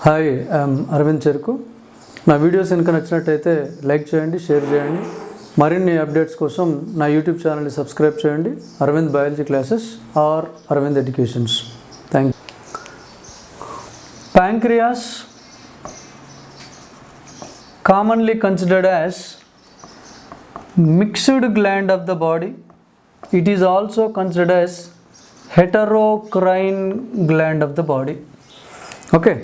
Hi Arvind చెరుకు. నా videos కనుక నచ్చినట్టయితే లైక్ చేయండి, షేర్ చేయండి. మరిన్ని అప్డేట్స్ కోసం నా యూట్యూబ్ ఛానల్ని సబ్స్క్రైబ్ చేయండి, Aravind biology classes or Aravind educations. Thank you. Pancreas, commonly considered as mixed gland of the body. It is also considered as heterocrine gland of the body. Okay,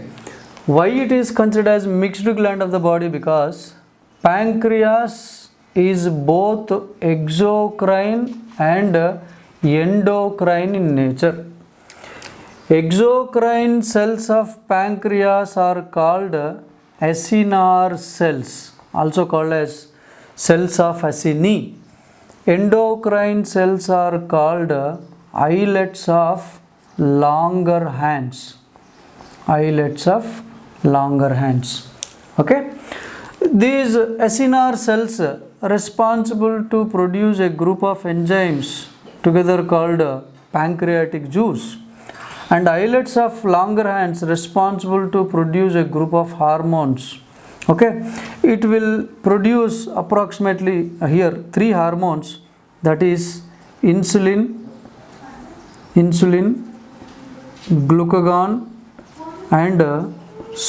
why it is considered as mixed gland of the body? Because pancreas is both exocrine and endocrine in nature. Exocrine cells of pancreas are called acinar cells, also called as cells of acini. Endocrine cells are called islets of longer hands. Islets of longer hands. Okay, these acinar cells are responsible to produce a group of enzymes together called pancreatic juice, and islets of longer hands responsible to produce a group of hormones. Okay, it will produce approximately here 3 hormones, that is insulin, glucagon and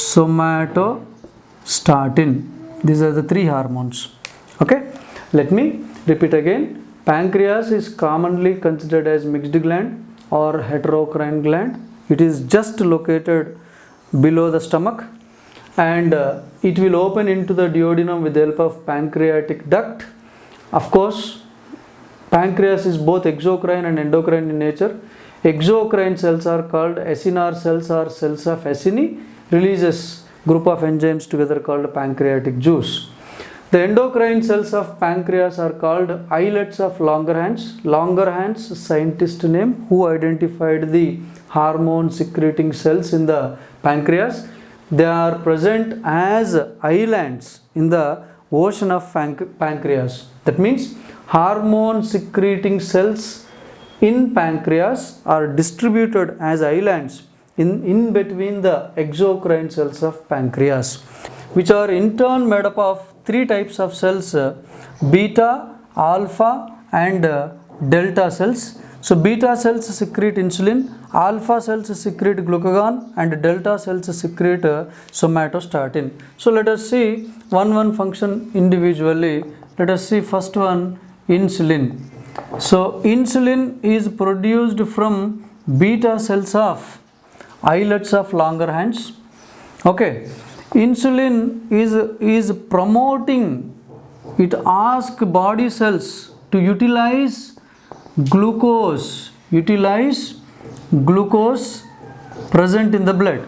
somatostatin. These are the 3 hormones. Okay, let me repeat again. Pancreas is commonly considered as mixed gland or heterocrine gland. It is just located below the stomach, and it will open into the duodenum with the help of pancreatic duct. Of course, pancreas is both exocrine and endocrine in nature. Exocrine cells are called acinar cells or cells of acini, releases group of enzymes together called pancreatic juice. The endocrine cells of pancreas are called islets of longer hands. Longer hands, scientist name who identified the hormone secreting cells in the pancreas. They are present as islands in the ocean of pancreas. That means hormone secreting cells in pancreas are distributed as islands in between the exocrine cells of pancreas, which are in turn made up of 3 types of cells: beta, alpha and delta cells. So beta cells secrete insulin, alpha cells secrete glucagon and delta cells secrete somatostatin. So let us see one function individually. Let us see first one, insulin. So insulin is produced from beta cells of islets of longer hands. Okay, insulin is promoting, it asks body cells to utilize glucose present in the blood.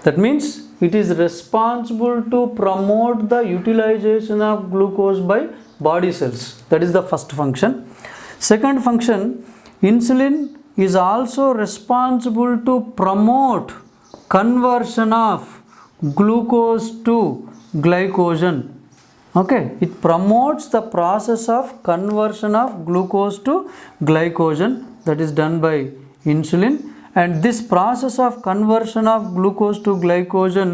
That means it is responsible to promote the utilization of glucose by body cells. That is the first function. Second function, insulin is also responsible to promote conversion of glucose to glycogen. Okay, it promotes the process of conversion of glucose to glycogen, that is done by insulin, and this process of conversion of glucose to glycogen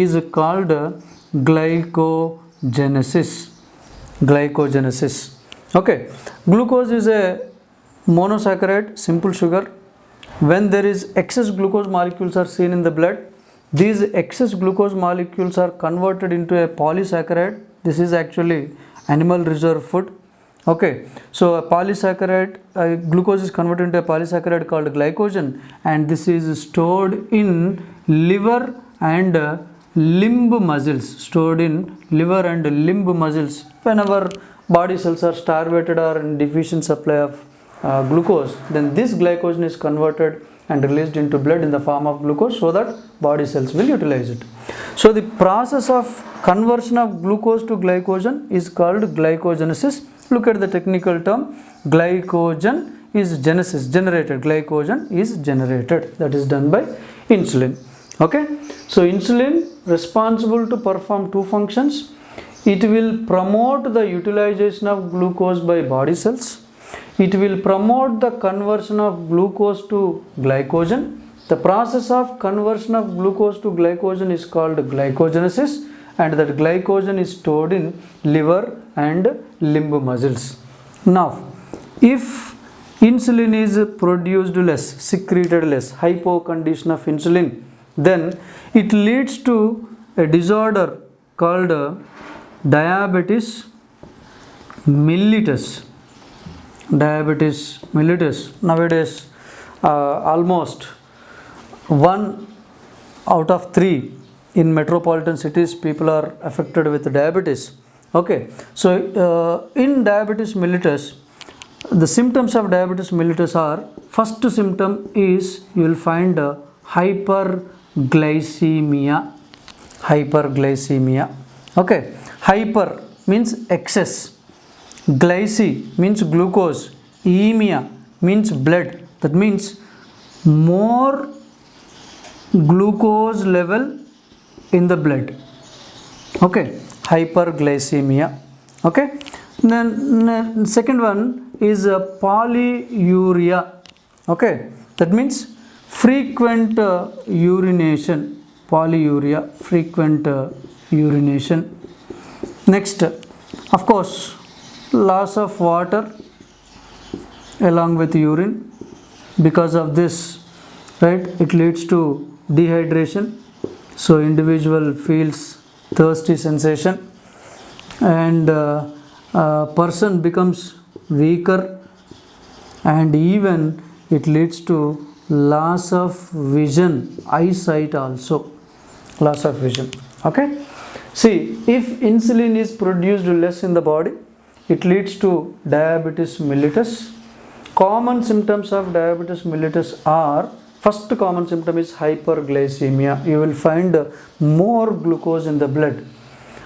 is called glycogenesis. Okay, glucose is a monosaccharide, simple sugar. When there is excess glucose molecules are seen in the blood, these excess glucose molecules are converted into a polysaccharide. This is actually animal reserve food. Okay, so a polysaccharide, glucose is converted into a polysaccharide called glycogen, and this is stored in liver and limb muscles. Whenever body cells are starved or in deficient supply of glucose, then this glycogen is converted and released into blood in the form of glucose so that body cells will utilize it. So the process of conversion of glucose to glycogen is called glycogenesis. Look at the technical term, glycogen is glycogen is generated, that is done by insulin. Okay, so insulin responsible to perform 2 functions. It will promote the utilization of glucose by body cells. It will promote the conversion of glucose to glycogen, The process of conversion of glucose to glycogen is called glycogenesis, and that glycogen is stored in liver and limb muscles. Now, if insulin is produced less, secreted less, hypocondition of insulin, then it leads to a disorder called diabetes mellitus. Diabetes mellitus. Nowadays, almost 1 out of 3 in metropolitan cities people are affected with diabetes. Okay, so in diabetes mellitus, the symptoms of diabetes mellitus are, first symptom is you will find hyperglycemia. Hyperglycemia. Okay, hyper means excess, glyce means glucose, emia means blood. That means more glucose level in the blood. Okay, hyperglycemia. Okay, then second one is polyuria. Okay, that means frequent urination. Polyuria, frequent urination. Next, of course, loss of water along with urine. Because of this, right, it leads to dehydration. So individual feels thirsty sensation, and person becomes weaker, and even it leads to loss of vision, eyesight also, loss of vision. Okay, see, if insulin is produced less in the body, it leads to diabetes mellitus. Common symptoms of diabetes mellitus are, first common symptom is hyperglycemia. You will find more glucose in the blood.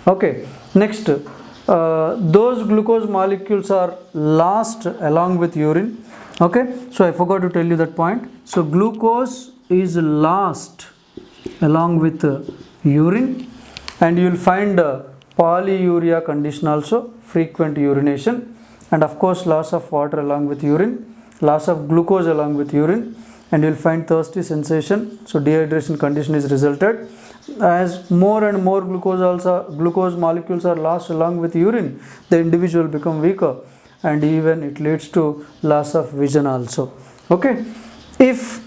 Okay, next, those glucose molecules are lost along with urine. Okay, so I forgot to tell you that point. So glucose is lost along with urine, and you will find polyuria condition also, frequent urination, and of course loss of water along with urine, loss of glucose along with urine, and you will find thirsty sensation. So dehydration condition is resulted. As more and more glucose molecules are lost along with urine, the individual become weaker, and even it leads to loss of vision also. Okay, if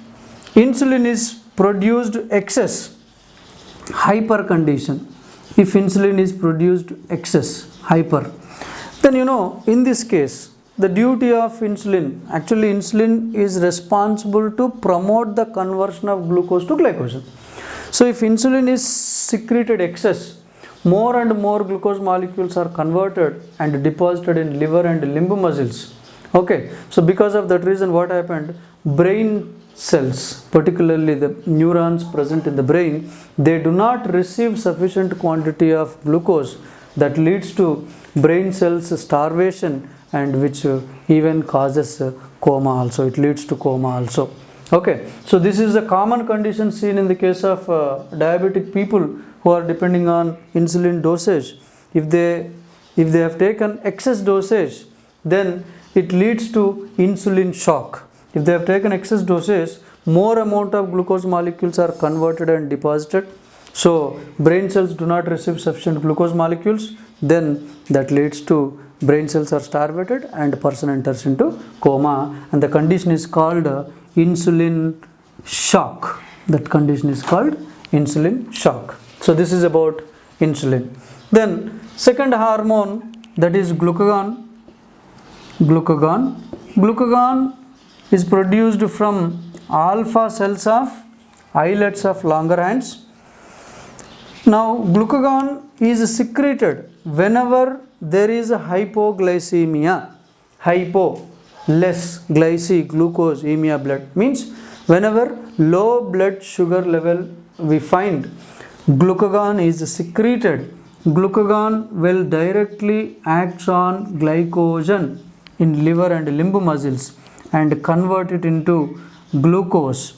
insulin is produced excess, hyper condition, if insulin is produced excess, hyper, then in this case, the duty of insulin, actually insulin is responsible to promote the conversion of glucose to glycogen. So if insulin is secreted excess, more and more glucose molecules are converted and deposited in liver and limb muscles. Okay, so because of that reason, what happened, brain cells, particularly the neurons present in the brain, they do not receive sufficient quantity of glucose. That leads to brain cells starvation, and which even causes coma also. It leads to coma also. Okay, so this is a common condition seen in the case of diabetic people who are depending on insulin dosage. If they have taken excess dosage, then it leads to insulin shock. If they have taken excess dosage, more amount of glucose molecules are converted and deposited. So brain cells do not receive sufficient glucose molecules, then that leads to brain cells are starvated and person enters into coma, and the condition is called insulin shock. That condition is called insulin shock. So this is about insulin. Then second hormone, that is glucagon. Glucagon is produced from alpha cells of islets of Langerhans. Now glucagon is secreted whenever there is a hypoglycemia. Hypo, less, glyce, glucose, emia, blood, means whenever low blood sugar level we find, glucagon is secreted. Glucagon will directly act on glycogen in liver and limb muscles and convert it into glucose,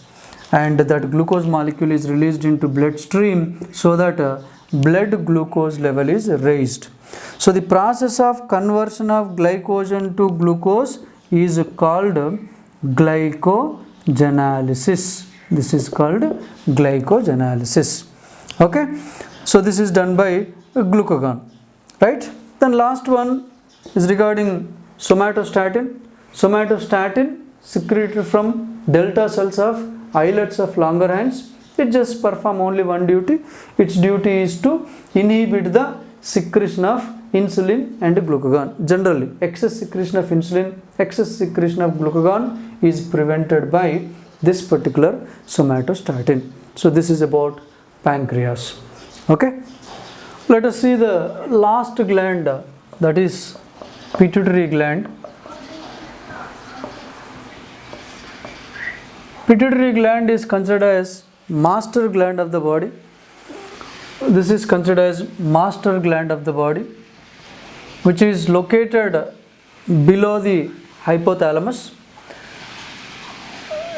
and that glucose molecule is released into bloodstream so that blood glucose level is raised. So the process of conversion of glycogen to glucose is called glycogenolysis. This is called glycogenolysis. Okay, so this is done by glucagon, right? Then last one is regarding somatostatin. Somatostatin secreted from delta cells of islets of Langerhans. It just perform only one duty. Its duty is to inhibit the secretion of insulin and glucagon. Generally, excess secretion of insulin, excess secretion of glucagon is prevented by this particular somatostatin. So this is about pancreas. Okay, let us see the last gland, that is pituitary gland. Pituitary gland is considered as master gland of the body. This is considered as master gland of the body, which is located below the hypothalamus.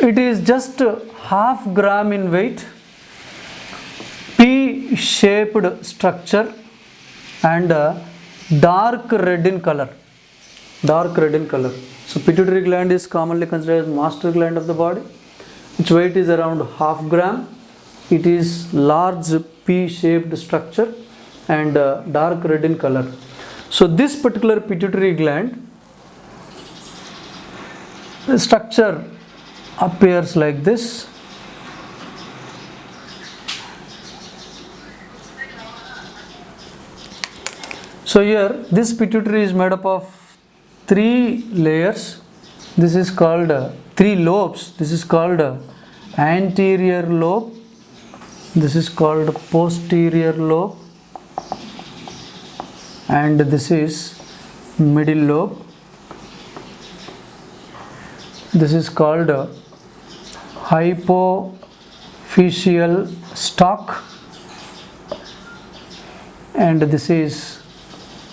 It is just half gram in weight, pea-shaped structure, and dark red in color. Dark red in color. So pituitary gland is commonly considered as master gland of the body. Its weight is around half gram. It is large pea-shaped structure and dark red in color. So this particular pituitary gland, the structure appears like this. So here this pituitary is made up of 3 layers. This is called 3 lobes. This is called anterior lobe. This is called posterior lobe, and this is middle lobe. This is called hypophyseal stalk, and this is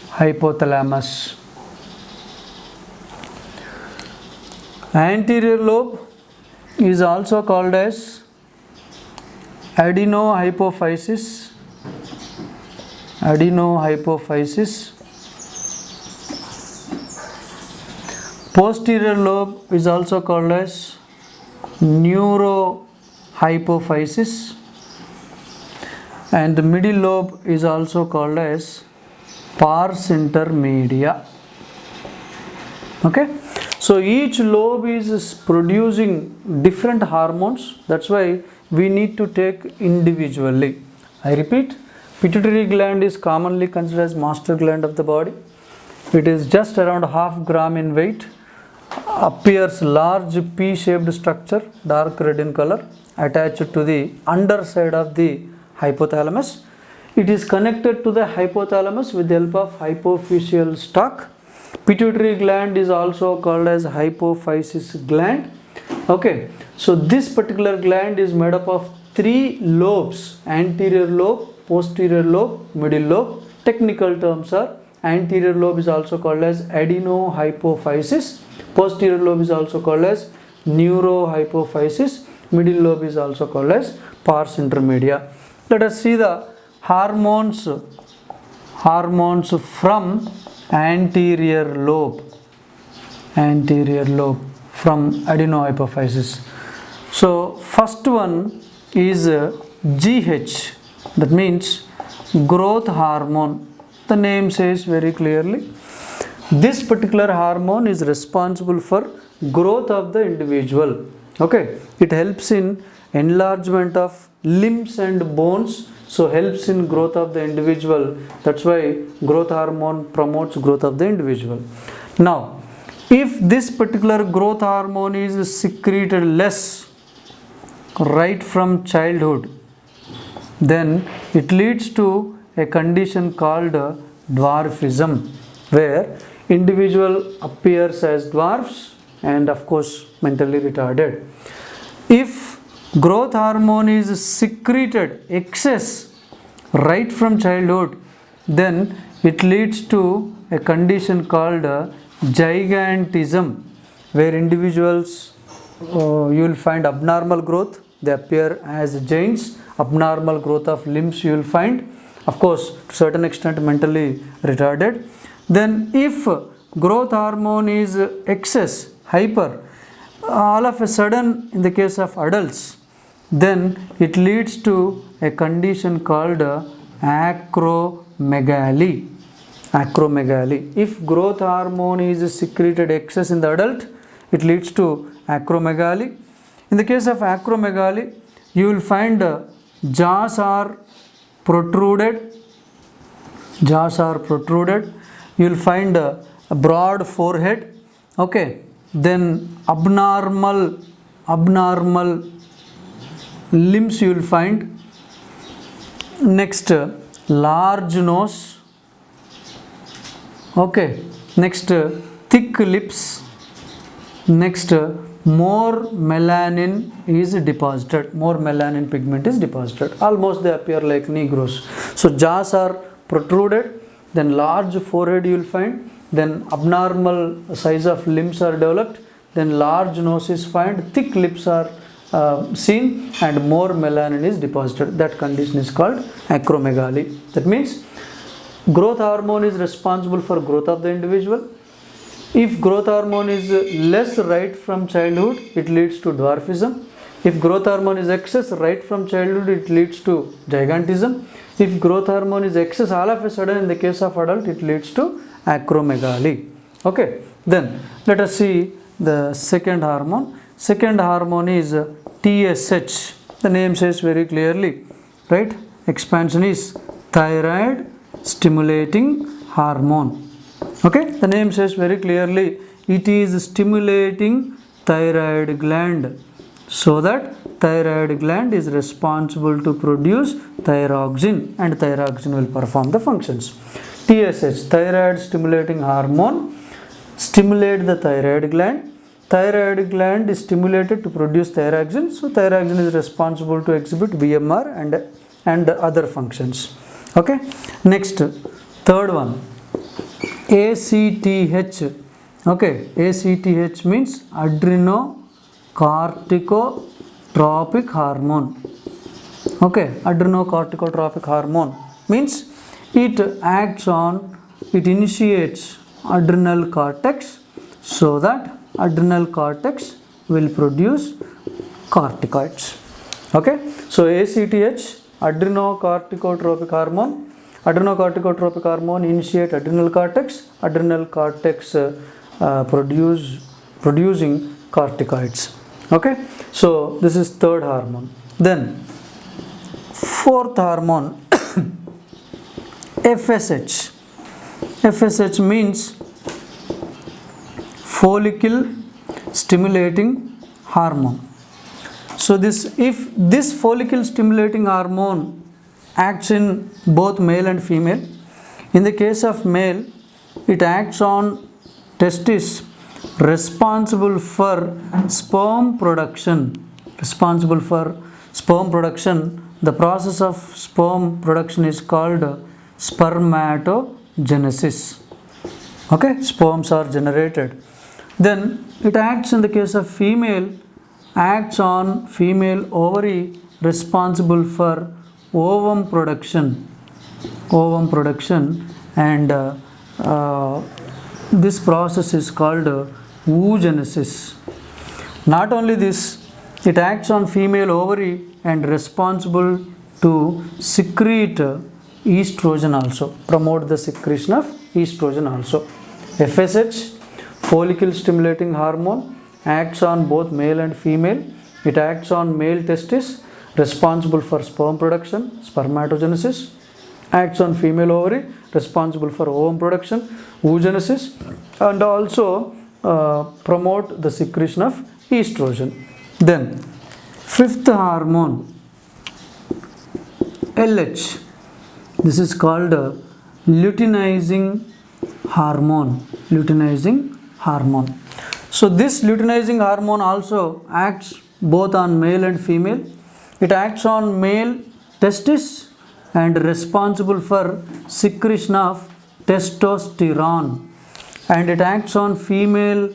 hypothalamus. Anterior lobe is also called as adenohypophysis. Adenohypophysis. Posterior lobe is also called as neurohypophysis, and the middle lobe is also called as pars intermedia. Okay, so each lobe is producing different hormones. That's why we need to take individually. I repeat, pituitary gland is commonly considered as master gland of the body. It is just around half gram in weight, appears large pea-shaped structure, dark red in color, attached to the underside of the hypothalamus. It is connected to the hypothalamus with the help of hypophyseal stalk. Pituitary gland is also called as hypophysis gland. Okay, so this particular gland is made up of 3 lobes: anterior lobe, posterior lobe, middle lobe. Technical terms are anterior lobe is also called as adenohypophysis, posterior lobe is also called as neurohypophysis, middle lobe is also called as pars intermedia. Let us see the hormones from anterior lobe from adenohypophysis. So first one is GH, that means growth hormone. The name says very clearly, this particular hormone is responsible for growth of the individual. Okay, it helps in enlargement of limbs and bones, so helps in growth of the individual. That's why growth hormone promotes growth of the individual. Now, if this particular growth hormone is secreted less right from childhood, then it leads to a condition called dwarfism, where individual appears as dwarfs and of course mentally retarded. If growth hormone is secreted excess right from childhood, then it leads to a condition called gigantism, where individuals you will find abnormal growth, they appear as giants. Abnormal growth of limbs you will find, of course to a certain extent mentally retarded. Then if growth hormone is excess, hyper, all of a sudden in the case of adults, then it leads to a condition called acromegaly. Acromegaly. If growth hormone is secreted excess in the adult, it leads to acromegaly. In the case of acromegaly, you will find jaws are protruded. Jaws are protruded. You will find a broad forehead. Okay. Then abnormal limbs you will find. Next, large nose. Okay. Next, thick lips. Next, more melanin is deposited. More melanin pigment is deposited. Almost they appear like Negroes. So jaws are protruded. Then large forehead you will find. Then abnormal size of limbs are developed. Then large nose is found. Thick lips are seen, and more melanin is deposited. That condition is called acromegaly. That means growth hormone is responsible for growth of the individual. If growth hormone is less right from childhood, it leads to dwarfism. If growth hormone is excess right from childhood, it leads to gigantism. If growth hormone is excess all of a sudden in the case of adult, it leads to acromegaly. Okay, then let us see the second hormone. Second hormone is TSH. The name says very clearly, right? Expansion is thyroid stimulating hormone. Okay, the name says very clearly, it is stimulating thyroid gland, so that thyroid gland is responsible to produce thyroxine, and thyroxine will perform the functions. TSH, thyroid stimulating hormone, stimulate the thyroid gland. Thyroid gland is stimulated to produce thyroxine, so thyroxine is responsible to exhibit VMR and other functions. Okay, next, third one, ACTH. Okay, ACTH means adrenocorticotropic hormone. Okay, adrenocorticotropic hormone means it initiates adrenal cortex, so that adrenal cortex will produce corticoids. Okay, so ACTH, adrenocorticotropic hormone. Adrenocorticotropic hormone initiate adrenal cortex producing corticoids. Okay, so this is third hormone. Then fourth hormone, FSH. FSH means follicle stimulating hormone. So if this follicle stimulating hormone acts in both male and female, in the case of male, it acts on testis, responsible for sperm production. The process of sperm production is called spermatogenesis. Okay, sperms are generated. Then it acts in the case of female, acts on female ovary, responsible for ovum production, and this process is called oogenesis. Not only this, it acts on female ovary and responsible to secrete estrogen also, promote the secretion of estrogen also. FSH, follicle stimulating hormone, acts on both male and female. It acts on male testis, responsible for sperm production, spermatogenesis. Acts on female ovary, responsible for ovum production, oogenesis, and also promote the secretion of estrogen. Then fifth hormone, LH. This is called luteinizing hormone. So this luteinizing hormone also acts both on male and female. It acts on male testis and responsible for secretion of testosterone, and it acts on female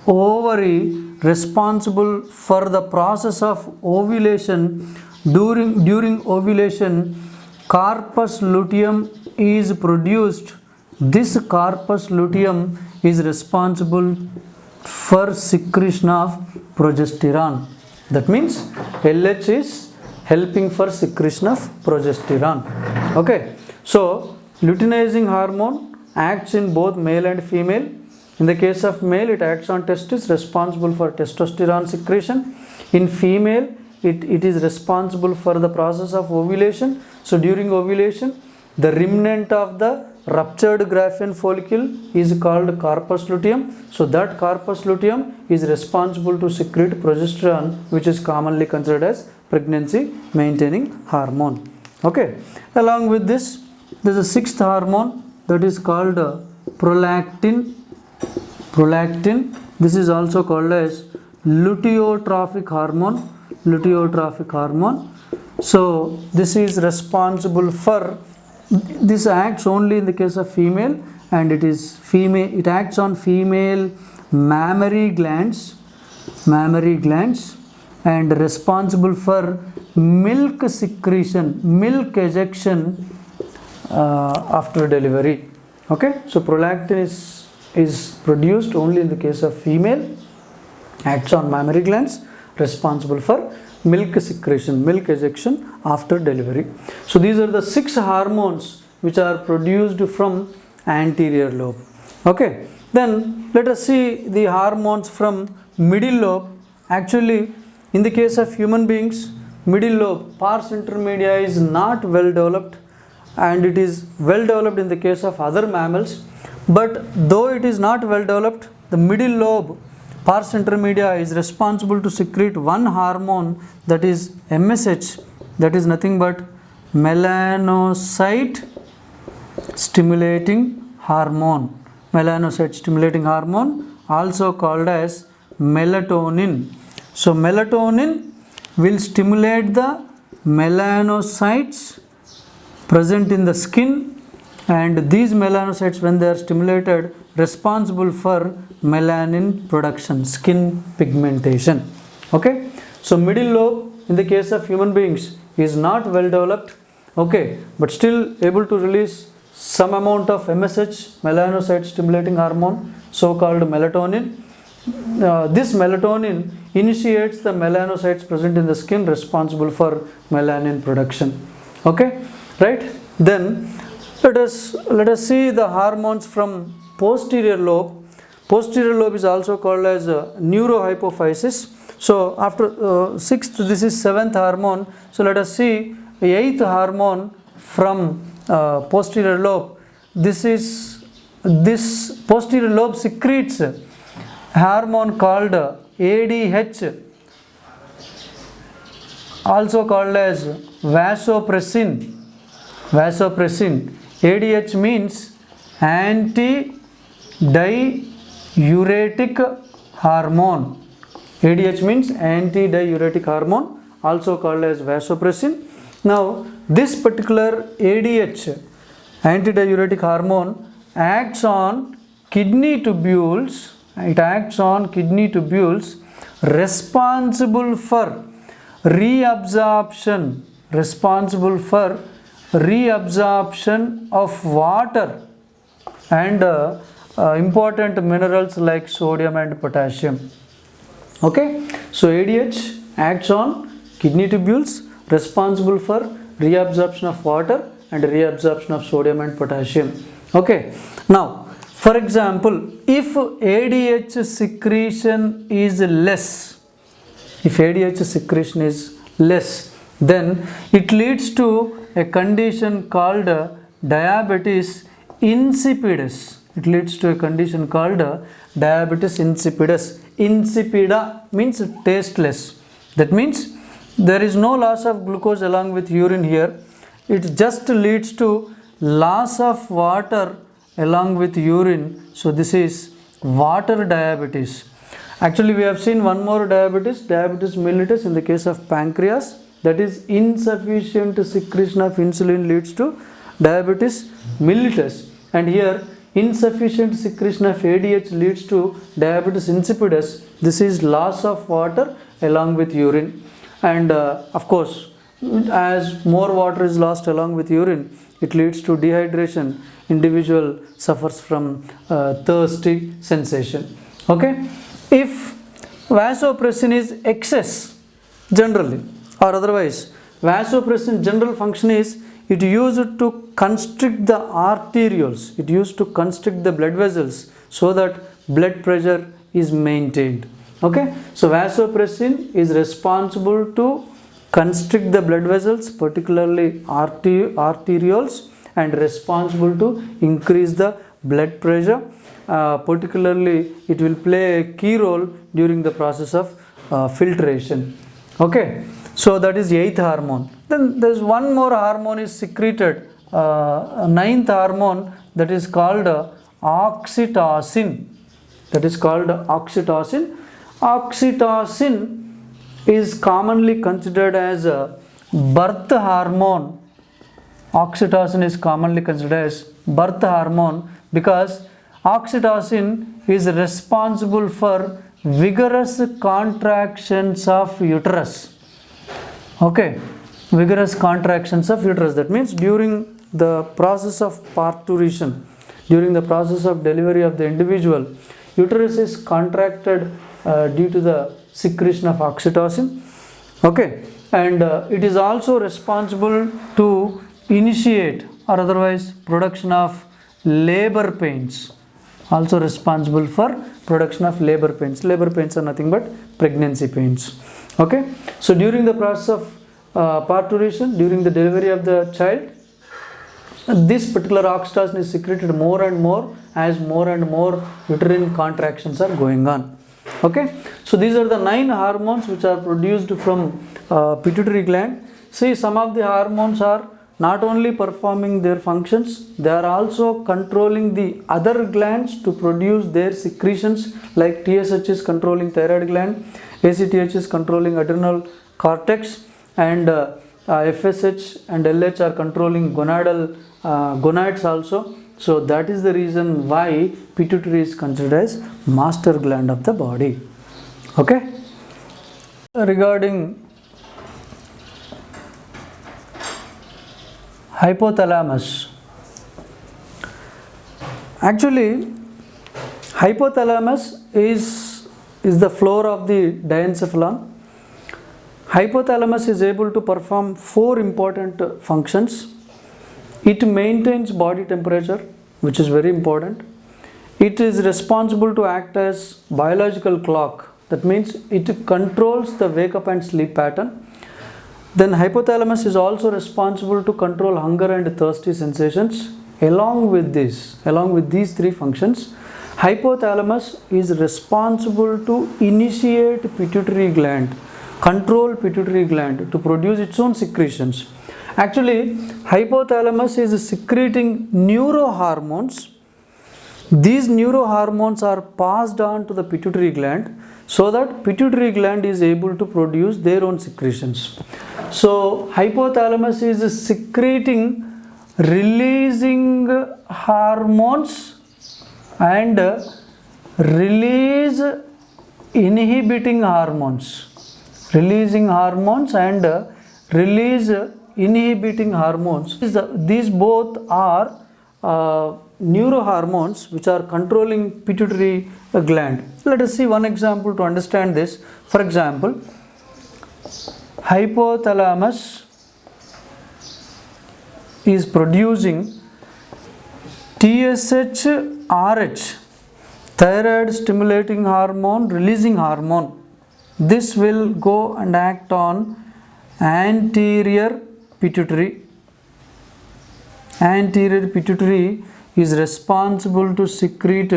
ovary, responsible for the process of ovulation. During ovulation, corpus luteum is produced. This corpus luteum is responsible for secretion of progesterone. That means LH is helping for secretion of progesterone. Okay, so luteinizing hormone acts in both male and female. In the case of male, it acts on testes, responsible for testosterone secretion. In female, it is responsible for the process of ovulation. So during ovulation, the remnant of the ruptured Graafian follicle is called corpus luteum. So that corpus luteum is responsible to secrete progesterone, which is commonly considered as pregnancy maintaining hormone. Okay, along with this, there is a sixth hormone that is called prolactin. Prolactin, this is also called as luteotrophic hormone. Luteotrophic hormone. So this is responsible for, this acts only in the case of female, and it acts on female mammary glands and responsible for milk secretion, milk ejection after delivery. Okay, so prolactin is produced only in the case of female, acts on mammary glands, responsible for milk secretion, milk ejection after delivery. So these are the 6 hormones which are produced from anterior lobe. Okay, then let us see the hormones from middle lobe. Actually, in the case of human beings, middle lobe, pars intermedia is not well developed, and it is well developed in the case of other mammals. But though it is not well developed, the middle lobe, pars intermedia, is responsible to secrete one hormone, that is MSH, that is nothing but melanocyte stimulating hormone. Melanocyte stimulating hormone, also called as melatonin. So melatonin will stimulate the melanocytes present in the skin, and these melanocytes, when they are stimulated, responsible for melanin production, skin pigmentation. Okay, so middle lobe in the case of human beings is not well developed, okay, but still able to release some amount of MSH, melanocyte stimulating hormone, so called melatonin. This melatonin initiates the melanocytes present in the skin, responsible for melanin production. Okay, right? Then let us see the hormones from posterior lobe. Posterior lobe is also called as neurohypophysis. So after sixth, this is seventh hormone. So let us see the eighth hormone from posterior lobe. This posterior lobe secretes a hormone called ADH, also called as vasopressin. Vasopressin. ADH means anti-diuretic hormone. ADH means anti-diuretic hormone, also called as vasopressin. Now this particular ADH, anti-diuretic hormone, acts on kidney tubules. It acts on kidney tubules, responsible for reabsorption of water and important minerals like sodium and potassium. Okay, so ADH acts on kidney tubules, responsible for reabsorption of water and reabsorption of sodium and potassium. Okay, now for example, if ADH secretion is less, then it leads to a condition called diabetes insipidus. It leads to a condition called diabetes insipidus. Insipida means tasteless. That means there is no loss of glucose along with urine here. It just leads to loss of water along with urine. So this is water diabetes. Actually, we have seen one more diabetes mellitus in the case of pancreas. That is insufficient secretion of insulin leads to diabetes mellitus. And here insufficient secretion of ADH leads to diabetes insipidus. This is loss of water along with urine. And of course, as more water is lost along with urine, it leads to dehydration. Individual suffers from thirsty sensation. Okay, if vasopressin is excess, generally, or otherwise vasopressin general function is it used to constrict the arterioles, it used to constrict the blood vessels so that blood pressure is maintained. Okay, so vasopressin is responsible to constrict the blood vessels, particularly arterioles, and responsible to increase the blood pressure. Particularly it will play a key role during the process of filtration. Okay, so that is 8th hormone. Then there is one more hormone is secreted, 9th hormone, that is called oxytocin. That is called oxytocin. Oxytocin is commonly considered as a birth hormone. Oxytocin is commonly considered as birth hormone because oxytocin is responsible for vigorous contractions of uterus. Okay, vigorous contractions of uterus. That means during the process of parturition, during the process of delivery of the individual, uterus is contracted due to the secretion of oxytocin. Okay, and it is also responsible to initiate or otherwise production of labor pains. Also responsible for production of labor pains. Labor pains are nothing but pregnancy pains. Okay, so during the process of parturition, during the delivery of the child, this particular oxytocin is secreted more and more as more and more uterine contractions are going on. Okay, so these are the 9 hormones which are produced from pituitary gland. See, some of the hormones are not only performing their functions, they are also controlling the other glands to produce their secretions, like TSH is controlling thyroid gland, ACTH is controlling adrenal cortex, and FSH and LH are controlling gonads also. So that is the reason why pituitary is considered as master gland of the body. Okay, regarding hypothalamus, actually hypothalamus is the floor of the diencephalon. Hypothalamus is able to perform 4 important functions. It maintains body temperature, which is very important. It is responsible to act as biological clock. That means it controls the wake up and sleep pattern. Then hypothalamus is also responsible to control hunger and thirsty sensations. Along with these 3 functions, hypothalamus is responsible to initiate pituitary gland, control pituitary gland to produce its own secretions. Actually, hypothalamus is secreting neurohormones. These neurohormones are passed on to the pituitary gland so that pituitary gland is able to produce their own secretions. So, hypothalamus is secreting releasing hormones and release inhibiting hormones. Releasing hormones and release inhibiting hormones. These both are neurohormones which are controlling pituitary gland. Let us see one example to understand this. For example, hypothalamus is producing TSH-RH, thyroid stimulating hormone, releasing hormone. This will go and act on anterior pituitary. Anterior pituitary is responsible to secrete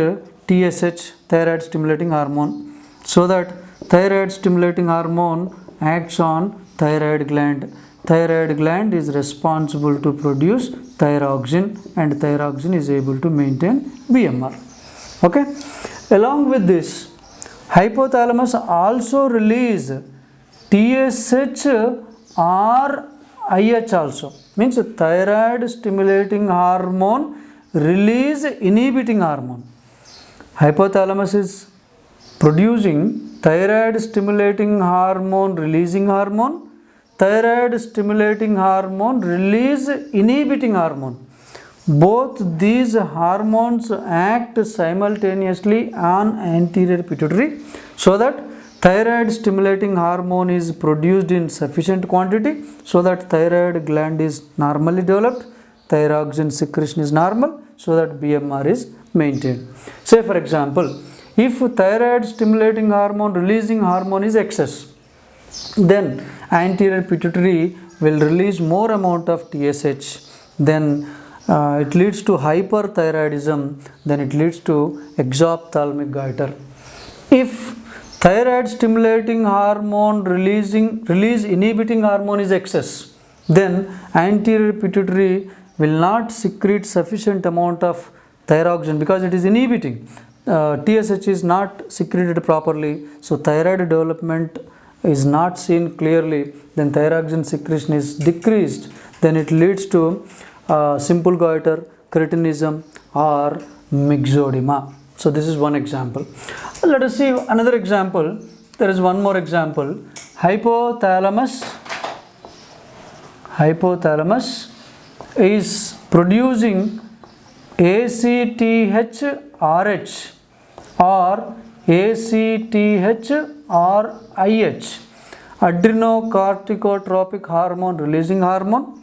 TSH, thyroid stimulating hormone, so that thyroid stimulating hormone acts on thyroid gland. Thyroid gland is responsible to produce thyroxine, and thyroxine is able to maintain BMR. Okay, along with this, hypothalamus also release TSH or IH also, means thyroid stimulating hormone release inhibiting hormone. Hypothalamus is producing thyroid stimulating hormone releasing hormone, thyroid stimulating hormone release inhibiting hormone. Both these hormones act simultaneously on anterior pituitary so that Thyroid stimulating hormone is produced in sufficient quantity so that thyroid gland is normally developed. Thyroxine secretion is normal so that BMR is maintained. Say for example, if thyroid stimulating hormone releasing hormone is excess, then anterior pituitary will release more amount of TSH, then it leads to hyperthyroidism, then it leads to exophthalmic goiter. If thyroid stimulating hormone release inhibiting hormone is excess, then anterior pituitary will not secrete sufficient amount of thyroxine because it is inhibiting. TSH is not secreted properly, so thyroid development is not seen clearly, then thyroxine secretion is decreased, then it leads to simple goiter, cretinism or myxedema. So this is one example. Let us see another example. There is one more example. Hypothalamus is producing ACTH-RH or ACTH-RH, adrenocorticotropic hormone releasing hormone,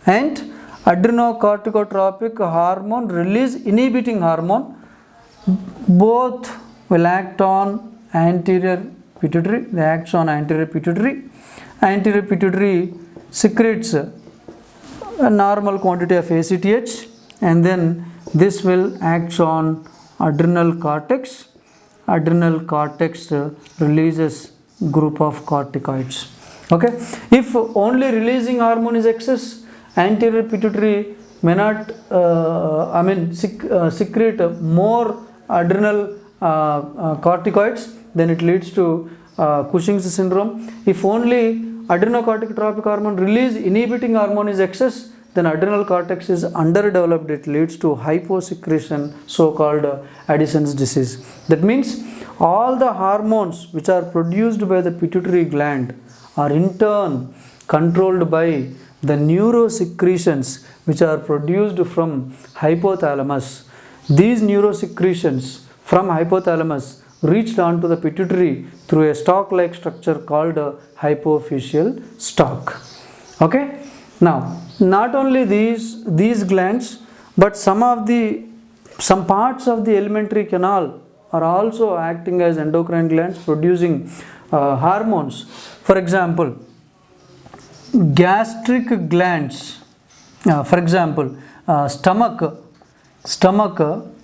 and adrenocorticotropic hormone release inhibiting hormone. Both will act on anterior pituitary. They act on anterior pituitary. Anterior pituitary secretes a normal quantity of ACTH, and then this will act on adrenal cortex. Adrenal cortex releases group of corticoids. Okay, if only releasing hormone is excess, anterior pituitary may not secrete more adrenal corticoids, then it leads to Cushing's syndrome. If only adrenocorticotropic hormone release inhibiting hormone is excess, then adrenal cortex is underdeveloped, it leads to hyposecretion, so called Addison's disease. That means all the hormones which are produced by the pituitary gland are in turn controlled by the neurosecretions which are produced from hypothalamus. These neurosecretions from hypothalamus reached onto the pituitary through a stalk-like structure called a hypophyseal stalk. Okay, now not only these glands, but some parts of the alimentary canal are also acting as endocrine glands producing hormones. For example, gastric glands, for example, stomach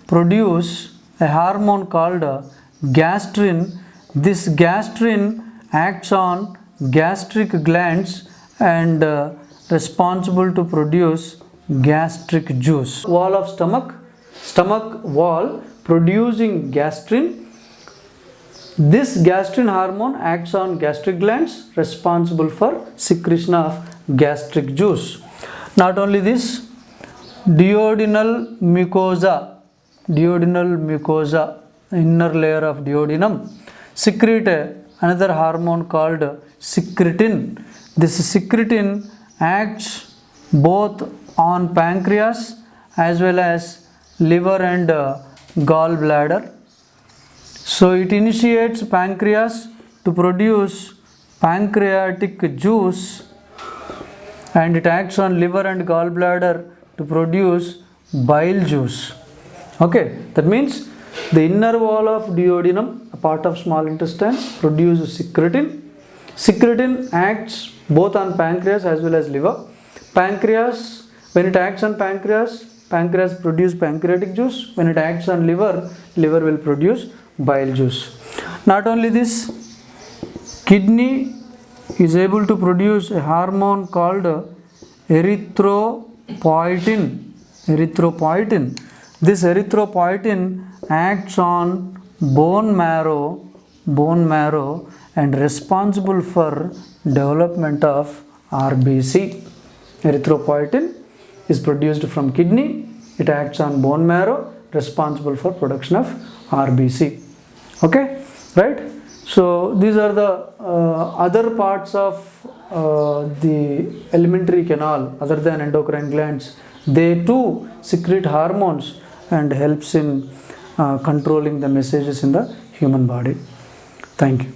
produce a hormone called gastrin. This gastrin acts on gastric glands and responsible to produce gastric juice. Wall of stomach wall producing gastrin. This gastrin hormone acts on gastric glands responsible for secretion of gastric juice. Not only this, duodenal mucosa, inner layer of duodenum, secrete another hormone called secretin. This secretin acts both on pancreas as well as liver and gallbladder. So it initiates pancreas to produce pancreatic juice, and it acts on liver and gallbladder to produce bile juice. Okay, that means the inner wall of duodenum, a part of small intestine, produces secretin. Secretin acts both on pancreas as well as liver. Pancreas, when it acts on pancreas produces pancreatic juice. When it acts on liver will produce bile juice. Not only this, kidney is able to produce a hormone called erythropoietin. This erythropoietin acts on bone marrow and responsible for development of RBC. Erythropoietin is produced from kidney. It acts on bone marrow, responsible for production of RBC. Okay, right? So these are the other parts of the alimentary canal other than endocrine glands. They too secrete hormones and helps in controlling the messages in the human body. Thank you.